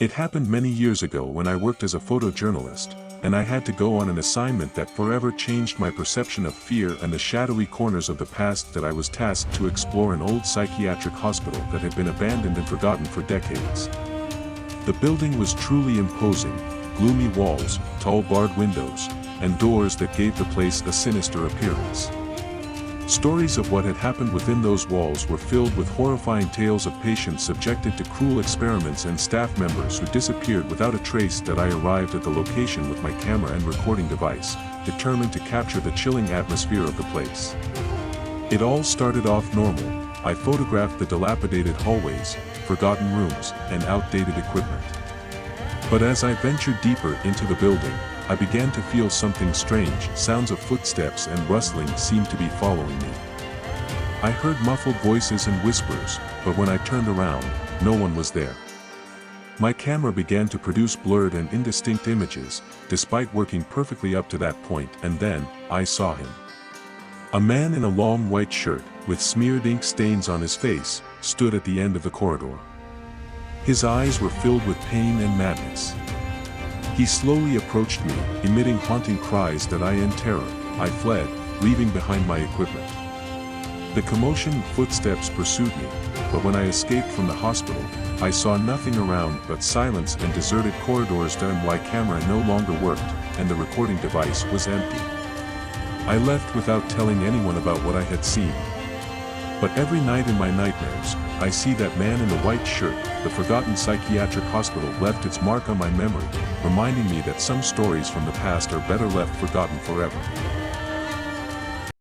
It happened many years ago when I worked as a photojournalist, and I had to go on an assignment that forever changed my perception of fear and the shadowy corners of the past that I was tasked to explore an old psychiatric hospital that had been abandoned and forgotten for decades. The building was truly imposing, gloomy walls, tall barred windows, and doors that gave the place a sinister appearance. Stories of what had happened within those walls were filled with horrifying tales of patients subjected to cruel experiments and staff members who disappeared without a trace. That I arrived at the location with my camera and recording device, determined to capture the chilling atmosphere of the place. It all started off normal. I photographed the dilapidated hallways, forgotten rooms, and outdated equipment. But as I ventured deeper into the building, I began to feel something strange. Sounds of footsteps and rustling seemed to be following me. I heard muffled voices and whispers, but when I turned around, no one was there. My camera began to produce blurred and indistinct images, despite working perfectly up to that point, and then, I saw him. A man in a long white shirt, with smeared ink stains on his face, stood at the end of the corridor. His eyes were filled with pain and madness. He slowly approached me, emitting haunting cries that in terror, I fled, leaving behind my equipment. The commotion and footsteps pursued me, but when I escaped from the hospital, I saw nothing around but silence and deserted corridors. My camera no longer worked, and the recording device was empty. I left without telling anyone about what I had seen. But every night in my nightmares, I see that man in the white shirt. The forgotten psychiatric hospital left its mark on my memory, reminding me that some stories from the past are better left forgotten forever.